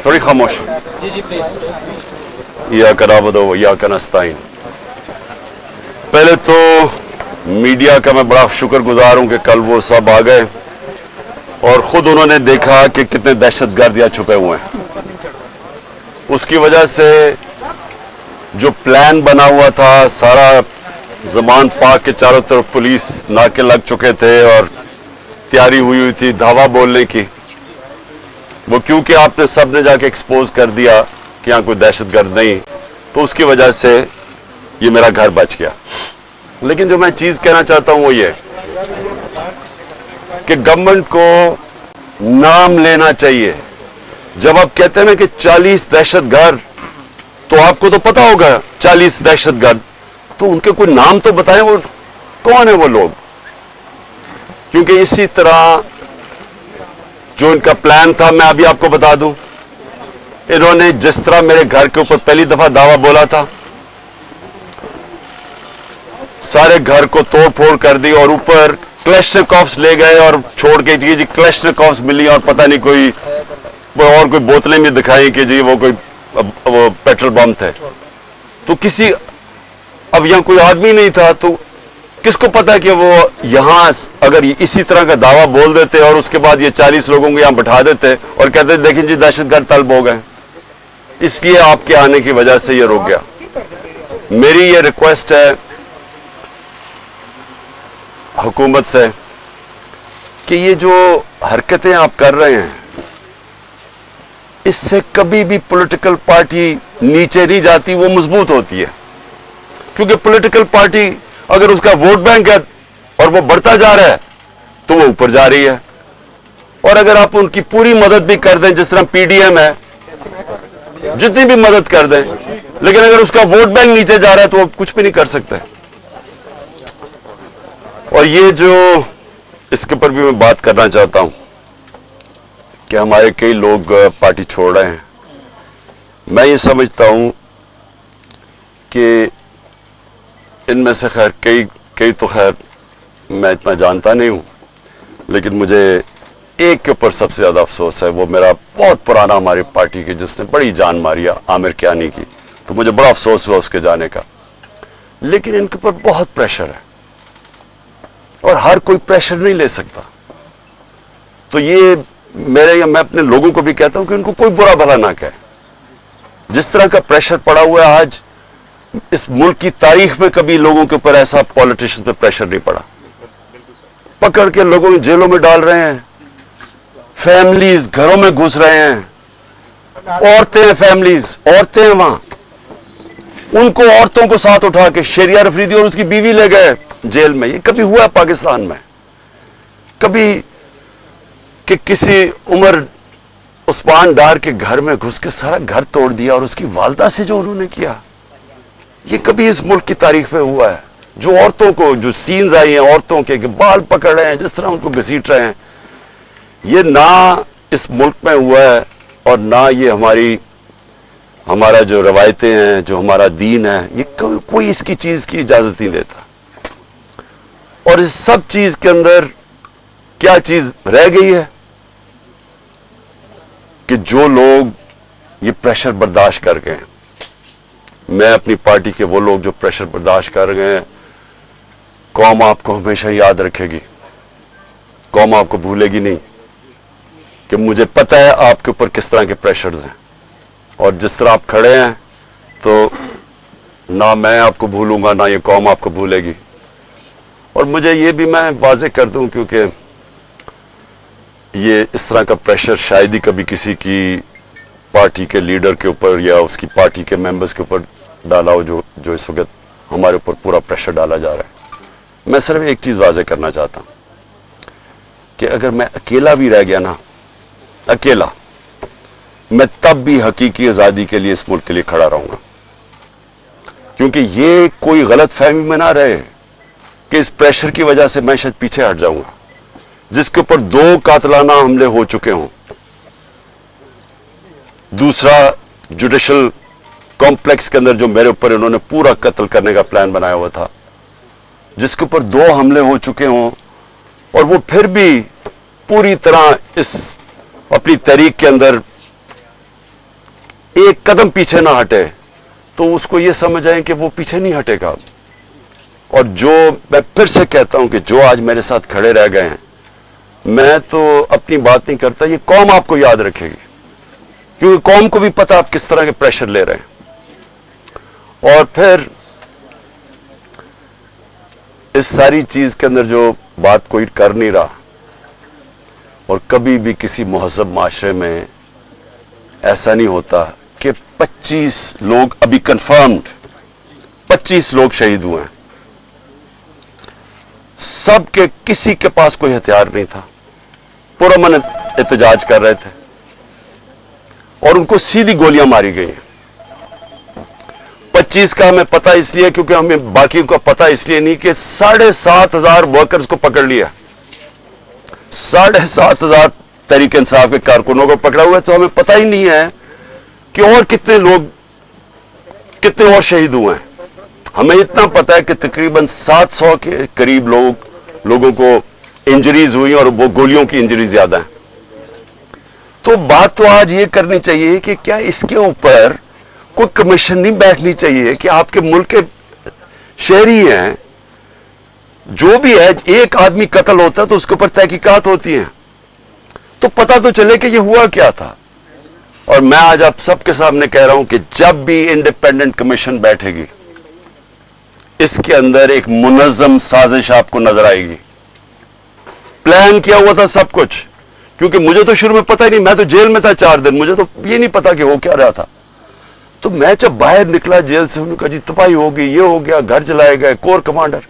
थोड़ी खामोश। जी प्लीज। इय्याक नअबुदु व इय्याक नस्तईन। पहले तो मीडिया का मैं बड़ा शुक्रगुजार हूं कि कल वो सब आ गए और खुद उन्होंने देखा कि कितने दहशतगर्द यहाँ छुपे हुए हैं। उसकी वजह से जो प्लान बना हुआ था, सारा ज़मान पाक के चारों तरफ पुलिस नाके लग चुके थे और तैयारी हुई थी धावा बोलने की, वो क्योंकि आपने सबने जाके एक्सपोज कर दिया कि यहाँ कोई दहशतगर्द नहीं, तो उसकी वजह से ये मेरा घर बच गया। लेकिन जो मैं चीज कहना चाहता हूं वो ये कि गवर्नमेंट को नाम लेना चाहिए। जब आप कहते हैं ना कि 40 दहशतगर्द, तो आपको तो पता होगा 40 दहशतगर्द, तो उनके कोई नाम तो बताएं, वो कौन है वो लोग। क्योंकि इसी तरह जो इनका प्लान था, मैं अभी आपको बता दूं, इन्होंने जिस तरह मेरे घर के ऊपर पहली दफा दावा बोला था, सारे घर को तोड़ फोड़ कर दी और ऊपर क्लैशनिकोव्स ले गए और छोड़ के जी क्लैशनिकोव्स मिली और पता नहीं कोई और कोई बोतलें भी दिखाई कि जी वो पेट्रोल बम थे। तो किसी, अब यहां कोई आदमी नहीं था, तो किसको पता कि वो यहां अगर इसी तरह का दावा बोल देते और उसके बाद ये 40 लोगों को यहां बैठा देते और कहते देखिए जी दहशतगर्द तलब हो गए। इसलिए आपके आने की वजह से ये रुक गया। मेरी ये रिक्वेस्ट है हुकूमत से कि ये जो हरकतें आप कर रहे हैं, इससे कभी भी पॉलिटिकल पार्टी नीचे नहीं जाती, वो मजबूत होती है। क्योंकि पॉलिटिकल पार्टी अगर उसका वोट बैंक है और वो बढ़ता जा रहा है तो वो ऊपर जा रही है, और अगर आप उनकी पूरी मदद भी कर दें, जिस तरह पीडीएम है, जितनी भी मदद कर दें, लेकिन अगर उसका वोट बैंक नीचे जा रहा है तो वो कुछ भी नहीं कर सकते। और ये जो इसके ऊपर भी मैं बात करना चाहता हूं कि हमारे कई लोग पार्टी छोड़ रहे हैं। मैं ये समझता हूं कि इनमें से खैर कई तो खैर मैं इतना जानता नहीं हूं, लेकिन मुझे एक के ऊपर सबसे ज्यादा अफसोस है। वो मेरा बहुत पुराना हमारी पार्टी की, जिसने बड़ी जान मारी, आमिर कियानी की, तो मुझे बड़ा अफसोस हुआ उसके जाने का। लेकिन इनके ऊपर बहुत प्रेशर है और हर कोई प्रेशर नहीं ले सकता। तो ये मैं अपने लोगों को भी कहता हूं कि उनको कोई बुरा भला ना कहे। जिस तरह का प्रेशर पड़ा हुआ है आज, इस मुल्क की तारीख में कभी लोगों के ऊपर ऐसा पॉलिटिशियन पे प्रेशर नहीं पड़ा। पकड़ के लोगों को जेलों में डाल रहे हैं, फैमिलीज घरों में घुस रहे हैं, औरतें हैं, फैमिलीज औरतें हैं वहां, उनको औरतों को साथ उठा के शेरिया अफरीदी और उसकी बीवी ले गए जेल में। ये कभी हुआ पाकिस्तान में? कभी कि किसी उमर उस्मान डार के घर में घुस के सारा घर तोड़ दिया और उसकी वालदा से जो उन्होंने किया, ये कभी इस मुल्क की तारीख में हुआ है? जो औरतों को, जो सीन्स आई हैं औरतों के बाल पकड़ रहे हैं, जिस तरह उनको घसीट रहे हैं, ये ना इस मुल्क में हुआ है और ना ये हमारा जो रवायतें हैं, जो हमारा दीन है, ये कोई इसकी चीज की इजाजत नहीं देता। और इस सब चीज के अंदर क्या चीज रह गई है कि जो लोग ये प्रेशर बर्दाश्त कर गए हैं, मैं अपनी पार्टी के वो लोग जो प्रेशर बर्दाश्त कर गए हैं, कौम आपको हमेशा याद रखेगी, कौम आपको भूलेगी नहीं। कि मुझे पता है आपके ऊपर किस तरह के प्रेशर्स हैं और जिस तरह आप खड़े हैं, तो ना मैं आपको भूलूंगा ना ये कौम आपको भूलेगी। और मुझे ये भी मैं वाज़ेह कर दूं, क्योंकि ये इस तरह का प्रेशर शायद ही कभी किसी की पार्टी के लीडर के ऊपर या उसकी पार्टी के मेंबर्स के ऊपर डाला हो, जो इस वक्त हमारे ऊपर पूरा प्रेशर डाला जा रहा है। मैं सिर्फ एक चीज वाज़ेह करना चाहता हूं कि अगर मैं अकेला भी रह गया ना, अकेला, मैं तब भी हकीकी आजादी के लिए इस मुल्क के लिए खड़ा रहूंगा। क्योंकि ये कोई गलत फहमी में ना रहे कि इस प्रेशर की वजह से मैं शायद पीछे हट जाऊंगा। जिसके ऊपर 2 कातलाना हमले हो चुके हों, दूसरा जुडिशल कॉम्प्लेक्स के अंदर जो मेरे ऊपर इन्होंने पूरा कत्ल करने का प्लान बनाया हुआ था, जिसके ऊपर 2 हमले हो चुके हों और वो फिर भी पूरी तरह इस अपनी तहरीक के अंदर एक कदम पीछे ना हटे तो उसको ये समझ आए कि वो पीछे नहीं हटेगा। और जो मैं फिर से कहता हूं कि जो आज मेरे साथ खड़े रह गए हैं, मैं तो अपनी बात नहीं करता, ये कौम आपको याद रखेगी, क्योंकि कौम को भी पता आप किस तरह के प्रेशर ले रहे हैं। और फिर इस सारी चीज के अंदर जो बात कोई कर नहीं रहा, और कभी भी किसी मुहज़्ज़ब माशरे में ऐसा नहीं होता कि 25 लोग अभी कंफर्म्ड 25 लोग शहीद हुए हैं। सबके किसी के पास कोई हथियार नहीं था, पुरअमन एहतजाज कर रहे थे और उनको सीधी गोलियां मारी गई। 25 का हमें पता इसलिए क्योंकि हमें बाकी का पता इसलिए नहीं कि 7,500 वर्कर्स को पकड़ लिया, 7,500 तहरीक इंसाफ के कारकुनों को पकड़ा हुआ है। तो हमें पता ही नहीं है कि और कितने और शहीद हुए हैं। हमें इतना पता है कि तकरीबन 700 के करीब लोगों को इंजरीज हुई और वो गोलियों की इंजरी ज्यादा है। तो बात तो आज ये करनी चाहिए कि क्या इसके ऊपर कोई कमीशन नहीं बैठनी चाहिए कि आपके मुल्क के शहरी हैं, जो भी है, एक आदमी कत्ल होता है तो उसके ऊपर तहकीकात होती है, तो पता तो चले कि ये हुआ क्या था। और मैं आज आप सबके सामने कह रहा हूं कि जब भी इंडिपेंडेंट कमीशन बैठेगी, इसके अंदर एक मुनज़्ज़म साजिश आपको नजर आएगी। प्लान किया हुआ था सब कुछ, क्योंकि मुझे तो शुरू में पता ही नहीं, मैं तो जेल में था 4 दिन, मुझे तो ये नहीं पता कि हो क्या रहा था। तो मैं जब बाहर निकला जेल से, उन्होंने कहा जी तबाही हो गई, ये हो गया, घर जलाए गए, कोर कमांडर।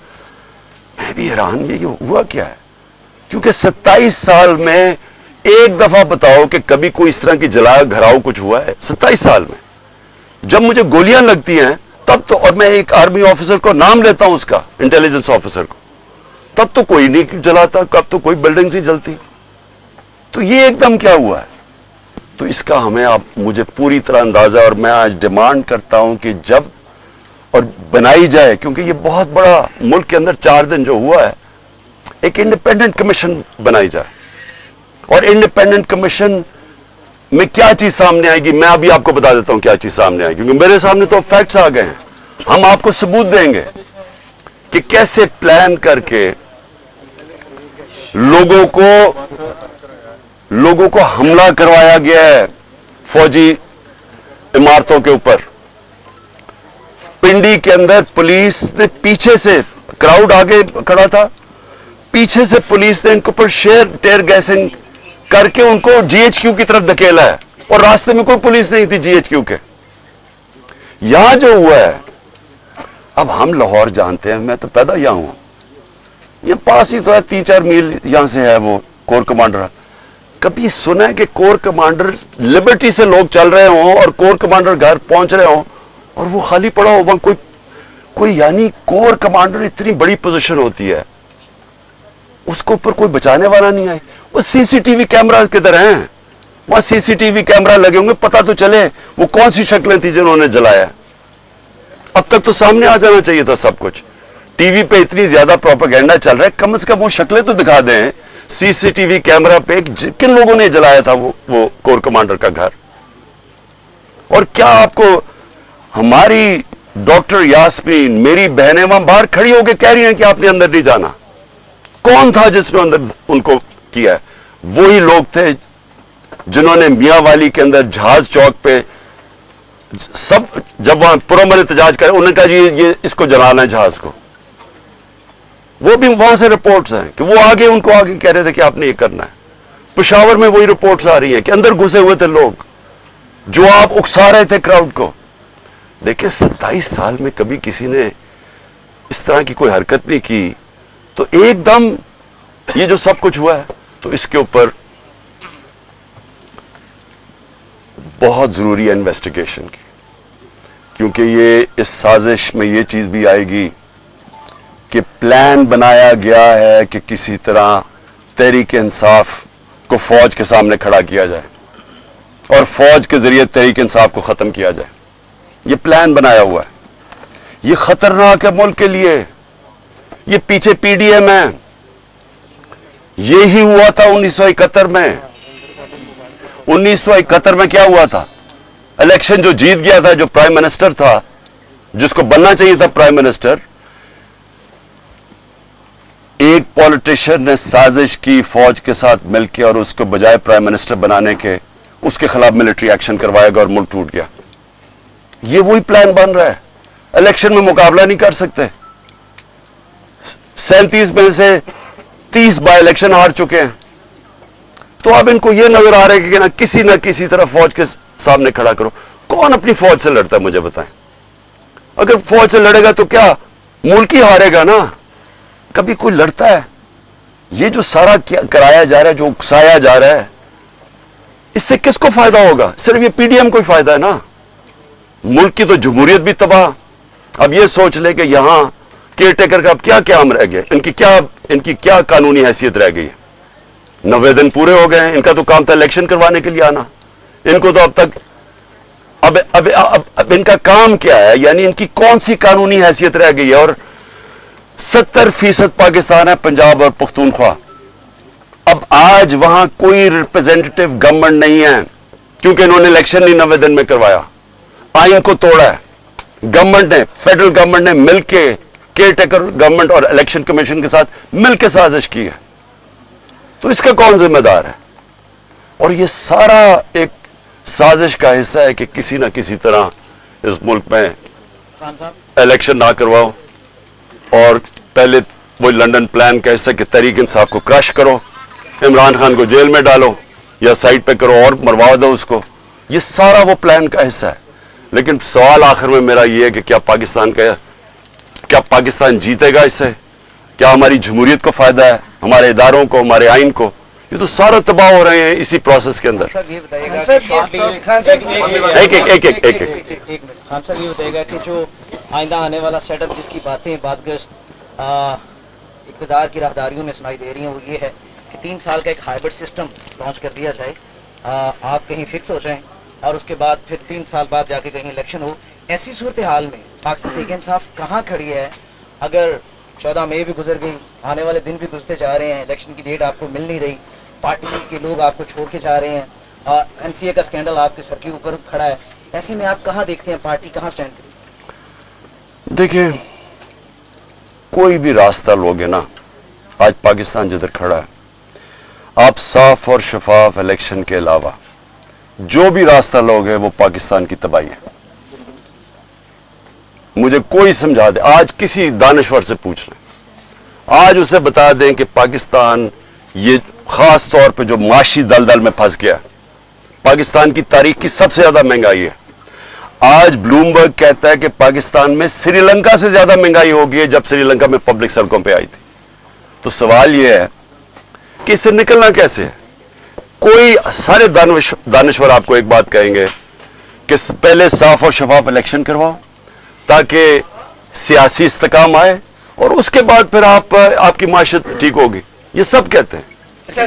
मैं भी हैरान, ये हुआ क्या है? क्योंकि 27 साल में एक दफा बताओ कि कभी कोई इस तरह की जला घराव कुछ हुआ है 27 साल में? जब मुझे गोलियां लगती हैं तब तो, और मैं एक आर्मी ऑफिसर को नाम लेता हूं उसका, इंटेलिजेंस ऑफिसर को, तब तो कोई नहीं जलाता, कब तो कोई बिल्डिंग नहीं जलती। तो ये एकदम क्या हुआ है? तो इसका हमें मुझे पूरी तरह अंदाजा, और मैं आज डिमांड करता हूं कि जब और बनाई जाए, क्योंकि ये बहुत बड़ा मुल्क के अंदर 4 दिन जो हुआ है, एक इंडिपेंडेंट कमीशन बनाई जाए। और इंडिपेंडेंट कमीशन में क्या चीज सामने आएगी, मैं अभी आपको बता देता हूं क्या चीज सामने आएगी, क्योंकि मेरे सामने तो फैक्ट्स आ गए हैं। हम आपको सबूत देंगे कि कैसे प्लान करके लोगों को हमला करवाया गया है फौजी इमारतों के ऊपर। पिंडी के अंदर पुलिस ने पीछे से, क्राउड आगे खड़ा था, पीछे से पुलिस ने इनके ऊपर टेयर गैसिंग करके उनको जीएचक्यू की तरफ धकेला है, और रास्ते में कोई पुलिस नहीं थी जीएचक्यू के। यहां जो हुआ है, अब हम लाहौर जानते हैं, मैं तो पैदा यहां हूं, ये पास ही तो है, 3-4 मील यहां से है वो कोर कमांडर। कभी सुना है कि कोर कमांडर लिबर्टी से लोग चल रहे हों और कोर कमांडर घर पहुंच रहे हों और वो खाली पड़ा हो वहां कोई यानी कोर कमांडर इतनी बड़ी पोजीशन होती है, उसको ऊपर कोई बचाने वाला नहीं है। वो सीसीटीवी कैमरा किधर हैं? वहां सीसीटीवी कैमरा लगे होंगे, पता तो चले वो कौन सी शक्लें थी जिन्होंने जलाया। अब तक तो सामने आ जाना चाहिए था सब कुछ। टीवी पे इतनी ज्यादा प्रोपेगेंडा चल रहा है, कम से कम वो शक्लें तो दिखा दें सीसीटीवी कैमरा पे किन लोगों ने जलाया था वो कोर कमांडर का घर। और क्या आपको हमारी डॉक्टर यास्मीन, मेरी बहनें वहां बाहर खड़ी होकर कह रही हैं कि आपने अंदर नहीं जाना। कौन था जिसने अंदर उनको किया है? वही लोग थे जिन्होंने मियां वाली के अंदर जहाज चौक पे सब, जब वहां पुरअमन एहतजाज करे, उन्होंने कहा जी ये इसको जलाना है जहाज को। वो भी वहां से रिपोर्ट्स हैं कि वो उनको आगे कह रहे थे कि आपने ये करना है। पेशावर में वही रिपोर्ट्स आ रही हैं कि अंदर घुसे हुए थे लोग जो आप उकसा रहे थे क्राउड को। देखिए 27 साल में कभी किसी ने इस तरह की कोई हरकत नहीं की, तो एकदम ये जो सब कुछ हुआ है, तो इसके ऊपर बहुत जरूरी है इन्वेस्टिगेशन की, क्योंकि ये इस साजिश में ये चीज भी आएगी कि प्लान बनाया गया है कि किसी तरह तहरीक इंसाफ को फौज के सामने खड़ा किया जाए और फौज के जरिए तहरीक इंसाफ को खत्म किया जाए। ये प्लान बनाया हुआ है। ये खतरनाक है मुल्क के लिए। ये पीछे पीडीएम है। ये ही हुआ था 1971 में। 1971 में क्या हुआ था? इलेक्शन जो जीत गया था, जो प्राइम मिनिस्टर था, जिसको बनना चाहिए था प्राइम मिनिस्टर, एक पॉलिटिशियन ने साजिश की फौज के साथ मिलकर और उसको बजाय प्राइम मिनिस्टर बनाने के उसके खिलाफ मिलिट्री एक्शन करवाएगा और मुल्क टूट गया। ये वही प्लान बन रहा है। इलेक्शन में मुकाबला नहीं कर सकते। 37 में से 30 बाय इलेक्शन हार चुके हैं। तो अब इनको यह नजर आ रहा है कि ना किसी तरह फौज के सामने खड़ा करो। कौन अपनी फौज से लड़ता है मुझे बताएं? अगर फौज से लड़ेगा तो क्या मुल्क ही हारेगा ना? कभी कोई लड़ता है? ये जो सारा कराया जा रहा है, जो उकसाया जा रहा है, इससे किसको फायदा होगा? सिर्फ ये पीडीएम को ही फायदा है ना। मुल्क की तो जमहूरियत भी तबाह। अब ये सोच ले कि यहां केयर टेकर का अब क्या काम रह गया, इनकी क्या कानूनी हैसियत रह गई है? 90 दिन पूरे हो गए हैं। इनका तो काम था इलेक्शन करवाने के लिए आना। इनको तो अब तक अब इनका काम क्या है? यानी इनकी कौन सी कानूनी हैसियत रह गई है? और 70% पाकिस्तान है, पंजाब और पख्तूनख्वा। अब आज वहां कोई रिप्रेजेंटेटिव गवर्नमेंट नहीं है, क्योंकि इन्होंने इलेक्शन नहीं 90 दिन में करवाया, आइन को तोड़ा है। गवर्नमेंट ने, फेडरल गवर्नमेंट ने मिलकर केयर टेकर गवर्नमेंट और इलेक्शन कमीशन के साथ मिलकर साजिश की है। तो इसका कौन जिम्मेदार है? और ये सारा एक साजिश का हिस्सा है कि किसी ना किसी तरह इस मुल्क में इलेक्शन ना करवाओ और पहले वो लंदन प्लान का हिस्सा कि तहरीक इंसाफ को क्रश करो, इमरान खान को जेल में डालो या साइड पे करो और मरवा दो उसको। ये सारा वो प्लान का हिस्सा है। लेकिन सवाल आखिर में मेरा ये है कि क्या पाकिस्तान जीतेगा इससे? क्या हमारी जमहूरियत को फायदा है, हमारे इदारों को, हमारे आइन को? ये तो सारा तबाह हो रहे हैं इसी प्रोसेस के अंदर। सर ये बताइएगा एक खान साहब ये बताइएगा कि जो आइंदा आने वाला सेटअप जिसकी बातें बातगश्त इक़्तिदार की राहदारियों में सुनाई दे रही हैं, वो ये है कि 3 साल का एक हाइब्रिड सिस्टम लॉन्च कर दिया जाए, आप कहीं फिक्स हो जाएं और उसके बाद फिर 3 साल बाद जाके कहीं इलेक्शन हो। ऐसी सूरत हाल में पाकिस्तान तहरीक इंसाफ कहाँ खड़ी है? अगर 14 मई भी गुजर गई, आने वाले दिन भी गुजरते जा रहे हैं, इलेक्शन की डेट आपको मिल नहीं रही, पार्टी के लोग आपको छोड़ के जा रहे हैं, एनसीए का स्कैंडल आपके सर के ऊपर खड़ा है, ऐसे में आप कहाँ देखते हैं पार्टी कहाँ स्टैंड करेगी? देखिए, कोई भी रास्ता लोगे ना, आज पाकिस्तान जिधर खड़ा है, आप साफ और शफाफ इलेक्शन के अलावा जो भी रास्ता लोगे वो पाकिस्तान की तबाही है। मुझे कोई समझा दे, आज किसी दानिश्वर से पूछ लें, आज उसे बता दें कि पाकिस्तान ये खास तौर पे जो माशी दलदल में फंस गया, पाकिस्तान की तारीख की सबसे ज्यादा महंगाई है। आज ब्लूमबर्ग कहता है कि पाकिस्तान में श्रीलंका से ज्यादा महंगाई हो गई है जब श्रीलंका में पब्लिक सड़कों पे आई थी। तो सवाल यह है कि इससे निकलना कैसे है? कोई सारे दानिश्वर आपको एक बात कहेंगे कि पहले साफ और शफाफ इलेक्शन करवाओ ताकि सियासी इस्तेकाम आए और उसके बाद फिर आपकी माशत ठीक होगी। ये सब कहते हैं। ये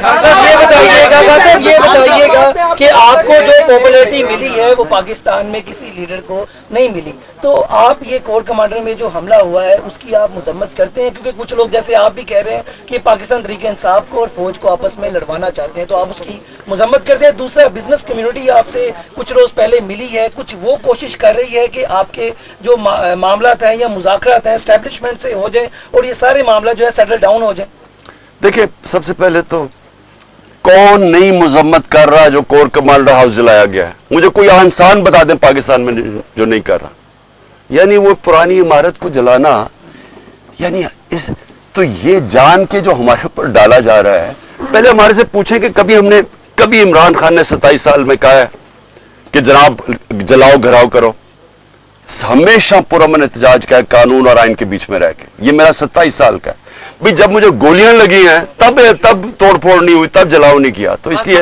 बताइएगा कि आपको जो पॉपुलैरिटी मिली है वो पाकिस्तान में किसी लीडर को नहीं मिली, तो आप ये कोर कमांडर में जो हमला हुआ है उसकी आप मजम्मत करते हैं? क्योंकि कुछ लोग जैसे आप भी कह रहे हैं कि पाकिस्तान तहरीक इंसाफ को और फौज को आपस में लड़वाना चाहते हैं, तो आप उसकी मजम्मत करते हैं। दूसरा, बिजनेस कम्युनिटी आपसे कुछ रोज पहले मिली है, कुछ वो कोशिश कर रही है कि आपके जो मामला हैं या मुज़ाकरात हैं एस्टेब्लिशमेंट से हो जाए और ये सारे मामला जो है सेटल डाउन हो जाए। देखिए, सबसे पहले तो कौन नई मजम्मत कर रहा है जो कोर कमांडर हाउस जलाया गया है? मुझे कोई इंसान बता दें पाकिस्तान में जो नहीं कर रहा। यानी वो पुरानी इमारत को जलाना, यानी तो ये जान के जो हमारे ऊपर डाला जा रहा है। पहले हमारे से पूछें कि कभी इमरान खान ने 27 साल में कहा है कि जनाब जलाओ घराव करो? हमेशा पुरअमन एहतजाज का है, कानून और आइन के बीच में रह के। ये मेरा 27 साल का है भाई। जब मुझे गोलियां लगी हैं तब तोड़फोड़ नहीं हुई, तब जलाओ नहीं किया। तो इसलिए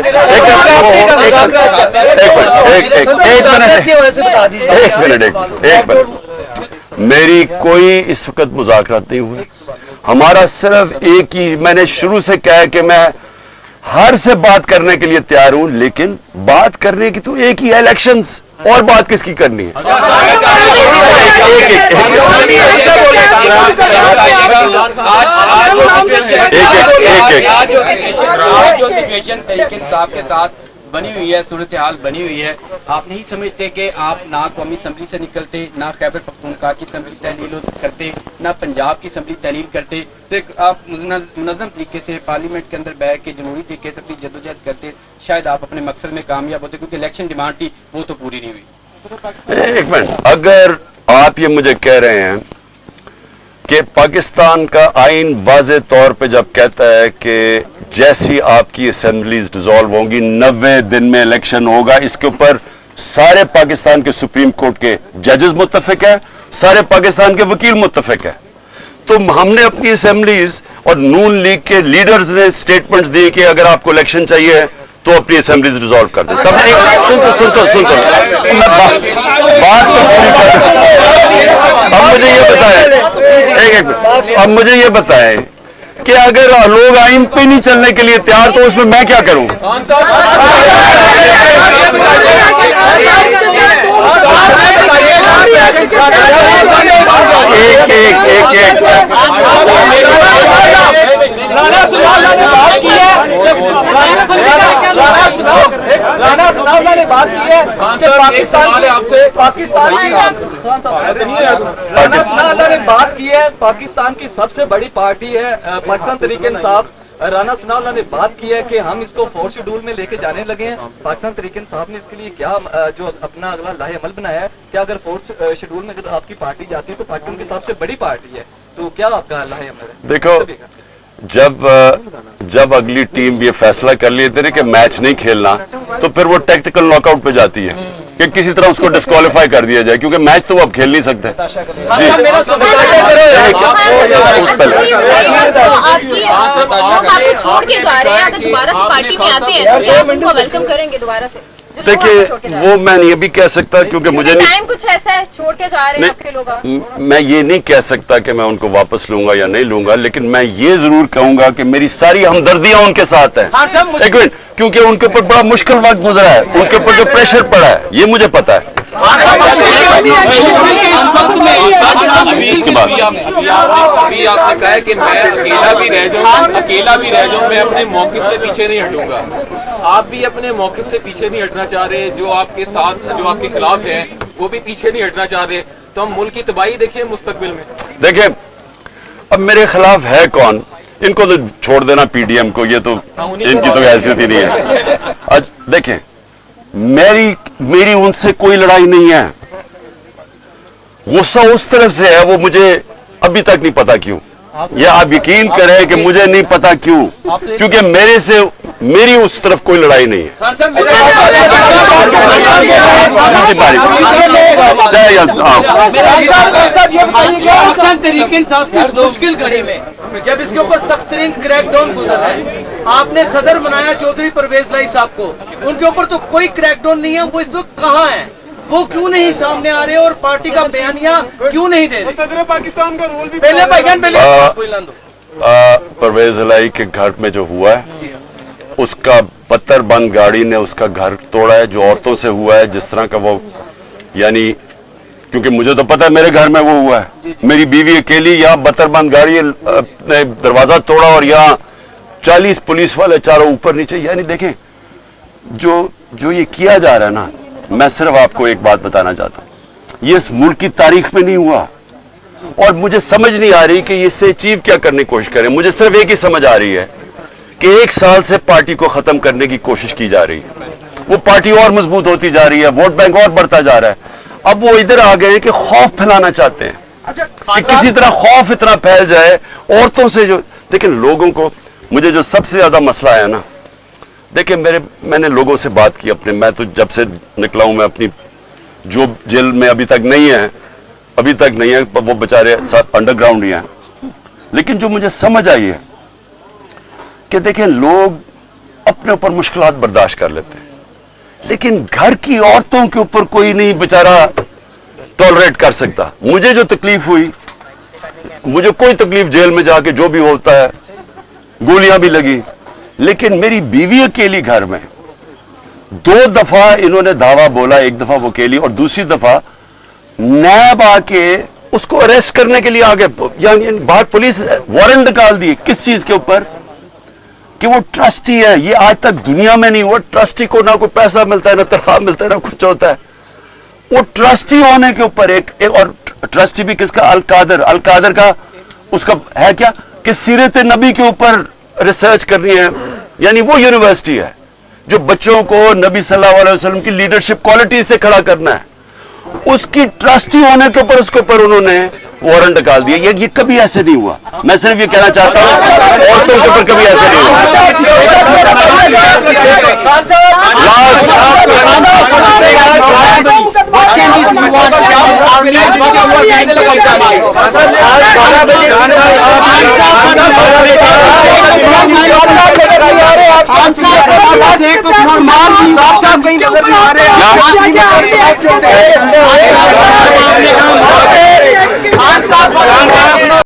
एक मिनट, मेरी कोई इस वक्त मुज़ाकरात नहीं हुए। हमारा सिर्फ एक ही, मैंने शुरू से कहा है कि मैं हर से बात करने के लिए तैयार हूं, लेकिन बात करने की तो एक ही है, इलेक्शंस। और बात किसकी करनी है? जो सिचुएशन तहरीक इंसाफ के साथ बनी हुई है, सूरत हाल बनी हुई है, आप नहीं समझते कि आप ना कौमी असम्बली से निकलते, ना खैबर पख्तूनख्वा की असम्बली तहलील करते, ना पंजाब की असम्बली तहलील करते, तो आप मुनज़्ज़म तरीके से पार्लियामेंट के अंदर बैठ के जमहूरी तरीके से अपनी जद्दोजहद करते, शायद आप अपने मकसद में कामयाब होते, क्योंकि इलेक्शन डिमांड थी वो तो पूरी नहीं हुई। एक मिनट, अगर आप ये मुझे कह रहे हैं कि पाकिस्तान का आइन वाज़े तौर पे जब कहता है कि जैसी आपकी असेंबलीज डिसॉल्व होंगी 90 दिन में इलेक्शन होगा, इसके ऊपर सारे पाकिस्तान के सुप्रीम कोर्ट के जजेस मुत्तफिक है, सारे पाकिस्तान के वकील मुत्तफिक है, तो हमने अपनी असेंबलीज और नून लीग के लीडर्स ने स्टेटमेंट्स दिए कि अगर आपको इलेक्शन चाहिए तो अपनी असेंबलीज डिसॉल्व कर दें। सब सुन मैं बात तो पूरी कर। अब मुझे ये बताएं, एक मिनट, अब मुझे ये बताएं कि अगर लोग आइन पे नहीं चलने के लिए तैयार तो उसमें मैं क्या करूं? एक राना ने बात की है कि पाकिस्तान की सबसे बड़ी पार्टी है पाकिस्तान तहरीक इंसाफ। राना सनाउल्लाह ने बात की है कि हम इसको 4th शेड्यूल में लेके जाने लगे हैं। पाकिस्तान तहरीक इंसाफ ने इसके लिए क्या जो अपना अगला लाहे अमल बनाया है, क्या अगर 4th शेड्यूल में अगर आपकी पार्टी जाती है तो पाकिस्तान की सबसे बड़ी पार्टी है, तो क्या आपका लाहे अमल है? देखो, जब अगली टीम ये फैसला कर लेते हैं कि मैच नहीं खेलना, तो फिर वो टैक्टिकल नॉकआउट पे जाती है कि किसी तरह उसको डिस्क्वालीफाई कर दिया जाए, क्योंकि मैच तो वो अब खेल नहीं सकते। वेलकम करेंगे दोबारा से। देखिए, वो मैं ये भी कह सकता क्योंकि मुझे नहीं, टाइम कुछ ऐसा है छोड़ के जा रहे हैं आपके लोग। मैं ये नहीं कह सकता कि मैं उनको वापस लूंगा या नहीं लूंगा, लेकिन मैं ये जरूर कहूंगा कि मेरी सारी हमदर्दियां उनके साथ है। एक मिनट, क्योंकि उनके ऊपर बड़ा मुश्किल वक्त गुजरा है, उनके ऊपर जो प्रेशर पड़ा है ये मुझे पता है। इसके बाद अभी आपने कहा है कि मैं अकेला भी रह जाऊं, मैं अपने मौके से पीछे नहीं हटूंगा। आप भी अपने मौके से पीछे नहीं हटना चाह रहे, जो आपके साथ जो आपके खिलाफ हैं वो भी पीछे नहीं हटना चाह रहे, तो हम मुल्क की तबाही देखें मुस्तकबिल में। देखें, अब मेरे खिलाफ है कौन? इनको तो छोड़ देना पीडीएम को, ये तो इनकी तो हैसियत ही नहीं है। आज देखें, मेरी उनसे कोई लड़ाई नहीं है, गुस्सा उस तरफ से है, वो मुझे अभी तक नहीं पता क्यों, या आप यकीन करें कि मुझे नहीं पता क्यों, क्योंकि मेरी उस तरफ कोई लड़ाई नहीं है। तरीके मुश्किल घड़ी में जब इसके ऊपर सख्त तरीन क्रैकडाउन गुजर रहा है, आपने सदर बनाया चौधरी परवेज लाई साहब को, उनके ऊपर तो कोई क्रैकडाउन नहीं है, वो इस वक्त कहाँ है? वो क्यों नहीं सामने आ रहे और पार्टी का बयानिया क्यों नहीं दे रहे? सदर पाकिस्तान का रोल भी परवेज लाई के घर में जो हुआ है, उसका बत्तर बंद गाड़ी ने उसका घर तोड़ा है, जो औरतों से हुआ है, जिस तरह का वो, यानी क्योंकि मुझे तो पता है मेरे घर में वो हुआ है, मेरी बीवी अकेली, यहाँ बत्तर बंद गाड़ी ने दरवाजा तोड़ा और यहाँ 40 पुलिस वाले चारों ऊपर नीचे। यानी देखें, जो ये किया जा रहा है ना, मैं सिर्फ आपको एक बात बताना चाहता हूं, ये इस मुल्क की तारीख में नहीं हुआ, और मुझे समझ नहीं आ रही कि इससे अचीव क्या करने की कोशिश करें। मुझे सिर्फ एक ही समझ आ रही है कि 1 साल से पार्टी को खत्म करने की कोशिश की जा रही है, वो पार्टी और मजबूत होती जा रही है, वोट बैंक और बढ़ता जा रहा है। अब वो इधर आ गए कि खौफ फैलाना चाहते हैं कि किसी तरह खौफ इतना फैल जाए औरतों से। जो लेकिन लोगों को, मुझे जो सबसे ज्यादा मसला है ना, देखिए मैंने लोगों से बात की अपने, मैं तो जब से निकला हूं, मैं अपनी जो जेल में अभी तक नहीं है, वो बेचारे अंडरग्राउंड ही हैं, लेकिन जो मुझे समझ आई है कि देखिए, लोग अपने ऊपर मुश्किलात बर्दाश्त कर लेते हैं, लेकिन घर की औरतों के ऊपर कोई नहीं बेचारा टॉलरेट कर सकता। मुझे जो तकलीफ हुई, मुझे कोई तकलीफ जेल में जाके जो भी होता है, गोलियां भी लगी, लेकिन मेरी बीवी अकेली घर में 2 दफा इन्होंने धावा बोला, एक दफा वो अकेली और दूसरी दफा नैब आके उसको अरेस्ट करने के लिए आगे, यानी बाहर पुलिस वारंट निकाल दिए। किस चीज के ऊपर? कि वो ट्रस्टी है। ये आज तक दुनिया में नहीं हुआ। ट्रस्टी को ना कोई पैसा मिलता है, ना तनख्वाह मिलता है, ना कुछ होता है। वो ट्रस्टी होने के ऊपर एक और ट्रस्टी भी किसका, अल कादर का उसका है क्या कि सीरत नबी के ऊपर रिसर्च करनी है। यानी वो यूनिवर्सिटी है जो बच्चों को नबी सल्लल्लाहु अलैहि वसल्लम की लीडरशिप क्वालिटी से खड़ा करना है। उसकी ट्रस्टी होने के ऊपर उसके ऊपर उन्होंने वारंट निकाल दिया। ये कभी ऐसे नहीं हुआ। मैं सिर्फ ये कहना चाहता हूं औरतों के ऊपर कभी ऐसे नहीं हुआ।